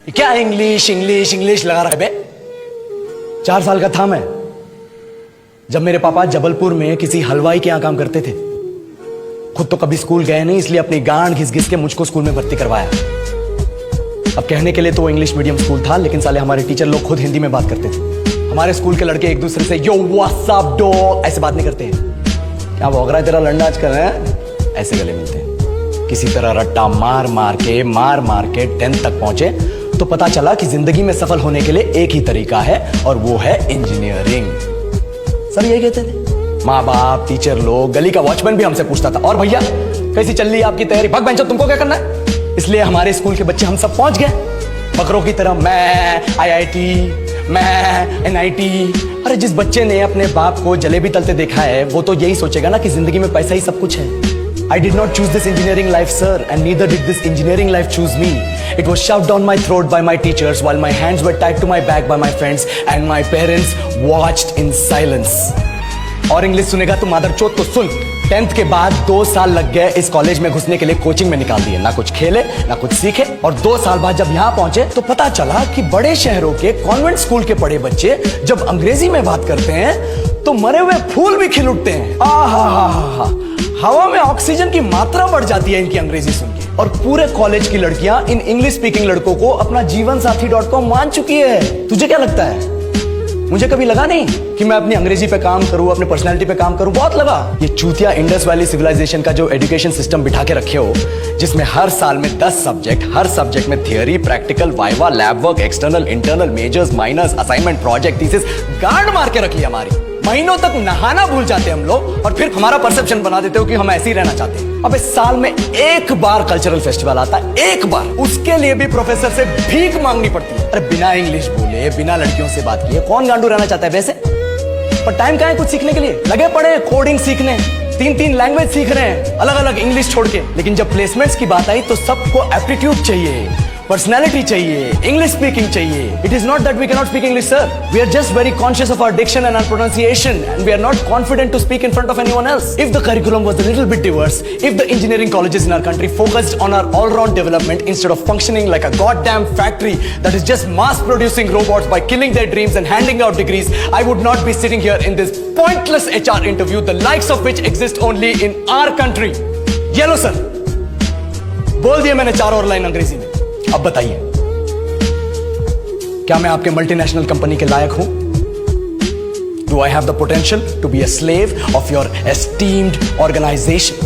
क्या English English English लगा रहा है बे? 4 साल का था मैं जब मेरे पापा जबलपुर में किसी हलवाई के यहां काम करते थे। खुद तो कभी स्कूल गए नहीं, इसलिए अपनी गांड घिस घिस के मुझको स्कूल में भर्ती करवाया। अब कहने के लिए तो इंग्लिश मीडियम स्कूल था, लेकिन साले हमारे टीचर लोग खुद हिंदी में बात करते थे। हमारे स्कूल के लड़के एक दूसरे से यो व्हाट्स अप डो ऐसे बात नहीं करते हैं। क्या भौंक रहा है तेरा लंडा आजकल है? ऐसे गले मिलते हैं। किसी तरह रट्टा मार मार के 10th तक पहुंचे तो पता चला कि जिंदगी में सफल होने के लिए एक ही तरीका है और वो है इंजीनियरिंग। सब यही कहते थे, माँ बाप, टीचर लोग, गली का वॉचमैन भी हमसे पूछता था, और भैया कैसी चल रही है आपकी तैयारी? भग बेंचो, तुमको क्या करना है? इसलिए हमारे स्कूल के बच्चे हम सब पहुंच गए बकरों की तरह। मैं IIT, मैं NIT। अरे जिस बच्चे ने अपने बाप को जलेबी तलते देखा है वो तो यही सोचेगा ना कि जिंदगी में पैसा ही सब कुछ है। I did not choose this engineering life, sir, and neither did this engineering life choose me. It was shoved down my throat by my teachers while my hands were tied to my back by my friends and my parents watched in silence. और English सुनेगा तो मादरचोद तो सुन। 10th के बाद 2 साल लग गए इस कॉलेज में घुसने के लिए, कोचिंग में निकाल दिए। ना कुछ खेले ना कुछ सीखे, और 2 साल बाद जब यहाँ पहुंचे तो पता चला कि बड़े शहरों के कॉन्वेंट स्कूल के पढ़े बच्चे जब अंग्रेजी में बात करते हैं तो मरे हुए फूल भी खिल उठते हैं। आहा, हवा में ऑक्सीजन की मात्रा बढ़ जाती है इनकी अंग्रेजी सुन के। और पूरे कॉलेज की लड़कियां इन इंग्लिश स्पीकिंग लड़कों को अपना जीवन साथी.com मान चुकी है। तुझे क्या लगता है? मुझे कभी लगा नहीं कि मैं अपनी अंग्रेजी पे काम करूं, अपनी पर्सनालिटी पे काम करूं। बहुत लगा। ये चूतिया इंडस वैली सिविलाइजेशन का जो एजुकेशन सिस्टम बिठा के रखे हो, जिसमें हर साल में 10 सब्जेक्ट, हर सब्जेक्ट में theory, practical, viva, lab work, external, internal, majors, minors, assignment, project, thesis, गांड मार के रखी हमारी। महीनों तक नहाना भूल जाते हम लोग और फिर हमारा परसेप्शन बना देते हो कि हम ऐसे ही रहना चाहते हैं। अब इस साल में एक बार कल्चरल फेस्टिवल आता है, एक बार, उसके लिए भी प्रोफेसर से भीख मांगनी पड़ती है। अरे बिना इंग्लिश बोले, बिना लड़कियों से बात किए कौन गांडू रहना चाहता है वैसे? पर टाइम कहाँ है कुछ सीखने के लिए? लगे पड़े कोडिंग सीखने, 3 लैंग्वेज सीख रहे हैं अलग अलग इंग्लिश छोड़ के। लेकिन जब प्लेसमेंट्स की बात आई तो सबको एप्टीट्यूड चाहिए, पर्सनैलिटी चाहिए, इंग्लिश स्पीकिंग चाहिए। It is not that we cannot speak English, sir. We are just very conscious of our diction and our pronunciation, and we are not confident to speak in front of anyone else. If the curriculum was a little bit diverse, if the engineering colleges in our country focused on our all-round development instead of functioning like a goddamn factory that is just mass-producing robots by killing their dreams and handing out degrees, I would not be sitting here in this pointless HR interview, the likes of which exist only in our country. ये लो sir, बोल दिया मैंने 4 और line अंग्रेजी में। अब बताइए, क्या मैं आपके मल्टीनेशनल कंपनी के लायक हूं? Do I have the potential to be a slave of your esteemed organization?